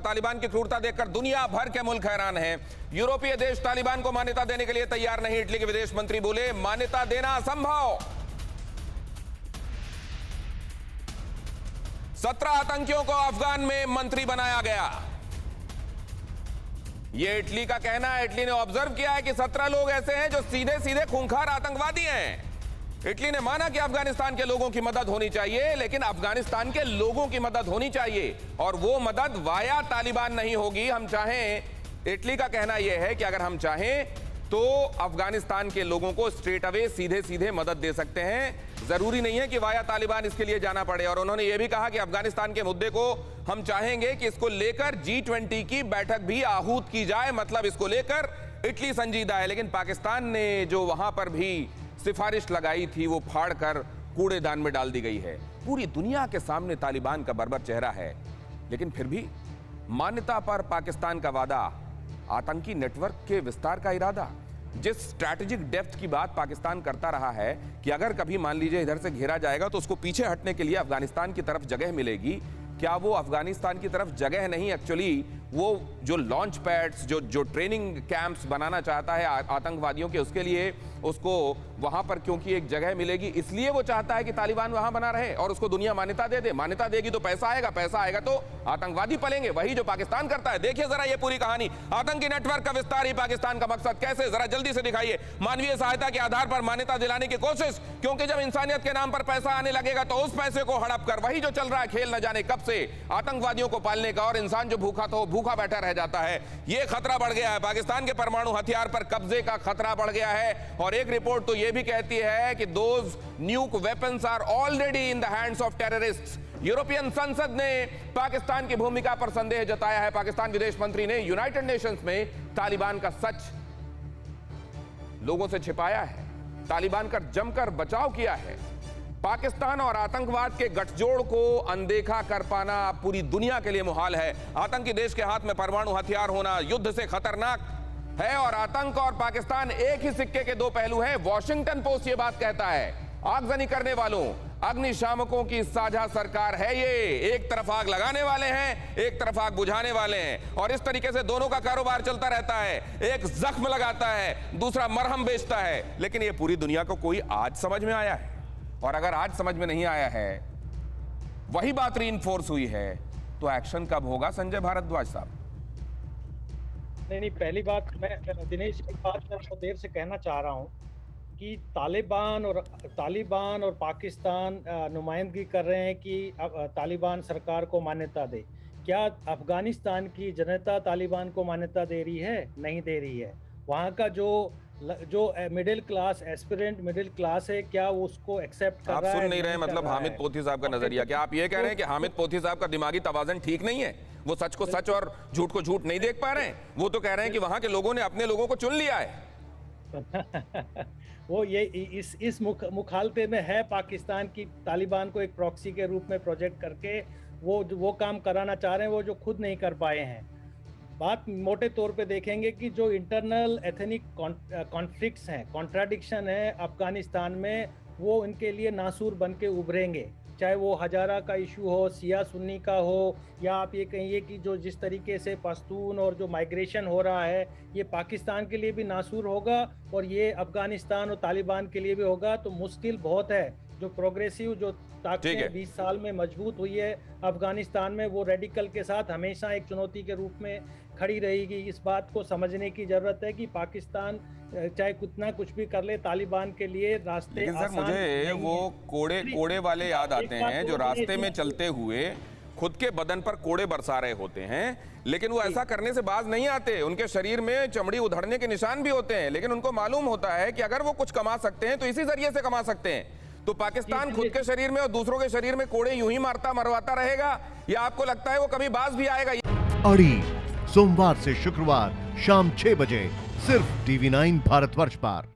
तालिबान की क्रूरता देखकर दुनिया भर के मुल्क हैरान हैं। यूरोपीय देश तालिबान को मान्यता देने के लिए तैयार नहीं। इटली के विदेश मंत्री बोले मान्यता देना असंभव। 17 आतंकियों को अफगान में मंत्री बनाया गया। यह इटली का कहना है। इटली ने ऑब्जर्व किया है कि 17 लोग ऐसे हैं जो सीधे सीधे खूंखार आतंकवादी हैं। इटली ने माना कि अफगानिस्तान के लोगों की मदद होनी चाहिए, लेकिन अफगानिस्तान के लोगों की मदद होनी चाहिए और वो मदद वाया तालिबान नहीं होगी। हम चाहें, इटली का कहना यह है कि अगर हम चाहें तो अफगानिस्तान के लोगों को स्ट्रेट अवे सीधे सीधे मदद दे सकते हैं। जरूरी नहीं है कि वाया तालिबान इसके लिए जाना पड़े। और उन्होंने यह भी कहा कि अफगानिस्तान के मुद्दे को हम चाहेंगे कि इसको लेकर G20 की बैठक भी आहूत की जाए। मतलब इसको लेकर इटली संजीदा है। लेकिन पाकिस्तान ने जो वहां पर भी सिफारिश लगाई थी वो फाड़कर कूड़ेदान में डाल दी गई है। पूरी दुनिया के सामने तालिबान का बर्बर चेहरा है, लेकिन फिर भी मान्यता पर पाकिस्तान का वादा, आतंकी नेटवर्क के विस्तार का इरादा, जिस स्ट्रैटेजिक डेप्थ की बात पाकिस्तान करता रहा है कि अगर कभी मान लीजिए इधर से घेरा जाएगा तो उसको पीछे हटने के लिए अफगानिस्तान की तरफ जगह मिलेगी। क्या वो अफगानिस्तान की तरफ जगह नहीं, एक्चुअली वो जो लॉन्च पैड्स, जो ट्रेनिंग कैंप्स बनाना चाहता है आतंकवादियों के, उसके लिए उसको वहां पर क्योंकि एक जगह मिलेगी, इसलिए वो चाहता है कि तालिबान वहां बना रहे और उसको दुनिया मान्यता दे दे। मान्यता देगी तो पैसा आएगा तो आतंकवादी पलेंगे, वही जो पाकिस्तान करता है। देखिए जरा ये पूरी कहानी, आतंकी नेटवर्क का विस्तार ही पाकिस्तान का मकसद कैसे, जरा जल्दी से दिखाइए। मानवीय सहायता के आधार पर मान्यता दिलाने की कोशिश, क्योंकि जब इंसानियत के नाम पर पैसा आने लगेगा तो उस पैसे को हड़प कर वही जो चल रहा है खेल न जाने कब से आतंकवादियों को पालने का, और इंसान जो भूखा था वो भूखा बैठा रह जाता है। ये खतरा बढ़ गया है। पाकिस्तान के परमाणु हथियार पर कब्जे का खतरा बढ़ गया है। और एक रिपोर्ट तो यह भी कहती है कि those nuke weapons are already in the hands of terrorists. European संसद ने पाकिस्तान की भूमिका पर संदेह जताया है। पाकिस्तान विदेश मंत्री ने यूनाइटेड नेशंस में तालिबान का सच लोगों से छिपाया है। तालिबान का जमकर बचाव किया है। पाकिस्तान और आतंकवाद के गठजोड़ को अनदेखा कर पाना पूरी दुनिया के लिए मुहाल है। आतंकी देश के हाथ में परमाणु हथियार होना युद्ध से खतरनाक है और आतंक और पाकिस्तान एक ही सिक्के के दो पहलू हैं। वॉशिंगटन पोस्ट ये बात कहता है। आगजनी करने वालों, अग्निशामकों की साझा सरकार है ये। एक तरफ आग लगाने वाले हैं, एक तरफ आग बुझाने वाले हैं, और इस तरीके से दोनों का कारोबार चलता रहता है। एक जख्म लगाता है, दूसरा मरहम बेचता है। लेकिन ये पूरी दुनिया को कोई आज समझ में आया है, और अगर आज समझ में नहीं आया है, वही बात रीइंफोर्स हुई है, तो एक्शन कब होगा संजय भारद्वाज साहब? नहीं, पहली बात मैं दिनेश, एक बात मैं बहुत देर से कहना चाह रहा हूँ कि तालिबान और पाकिस्तान नुमाइंदगी कर रहे हैं कि तालिबान सरकार को मान्यता दे। क्या अफगानिस्तान की जनता तालिबान को मान्यता दे रही है? नहीं दे रही है। वहाँ का जो middle class aspirant middle class है, क्या वो उसको एक्सेप्ट कर रहा है? आप सुन नहीं रहे, मतलब हामिद पोथी साहब का नजरिया, क्या आप ये कह रहे हैं कि हामिद पोथी साहब का दिमागी तवाज़ुन ठीक नहीं है? वो सच को सच और झूठ को झूठ नहीं देख पा रहे हैं? वो तो कह रहे हैं कि वहां के लोगों ने अपने लोगों को चुन लिया है। वो ये इस मुखालते में है। पाकिस्तान की तालिबान को एक प्रॉक्सी के रूप में प्रोजेक्ट करके वो काम कराना चाह रहे हैं, वो जो खुद नहीं कर पाए हैं। बात मोटे तौर पे देखेंगे कि जो इंटरनल एथनिक कॉन्फ्लिक्ट्स हैं, कॉन्ट्राडिक्शन है अफगानिस्तान में, वो इनके लिए नासूर बन के उभरेंगे। चाहे वो हजारा का इशू हो, सिया सुन्नी का हो, या आप ये कहिए कि जो जिस तरीके से पश्तून और जो माइग्रेशन हो रहा है, ये पाकिस्तान के लिए भी नासूर होगा और ये अफगानिस्तान और तालिबान के लिए भी होगा। तो मुश्किल बहुत है। जो प्रोग्रेसिव जो ताकतें 20 साल में मजबूत हुई है अफगानिस्तान में, वो रेडिकल के साथ हमेशा एक चुनौती के रूप में खड़ी रहेगी। इस बात को समझने की जरूरत है कि पाकिस्तान चाहे कितना कुछ भी कर ले, तालिबान के लिए रास्ते लेकिन सर मुझे वो कोड़े वाले याद आते हैं जो रास्ते में चलते हुए खुद के बदन पर कोड़े बरसा रहे होते हैं, लेकिन वो ऐसा करने से बाज नहीं आते। उनके शरीर में चमड़ी उधड़ने के निशान भी होते हैं, लेकिन उनको मालूम होता है कि अगर वो कुछ कमा सकते हैं तो इसी जरिए से कमा सकते हैं। तो पाकिस्तान खुद के शरीर में और दूसरों के शरीर में कोड़े यूं ही मरवाता रहेगा, या आपको लगता है वो कभी बाज भी आएगा? अड़ी सोमवार से शुक्रवार शाम 6 बजे सिर्फ TV9 भारतवर्ष पर।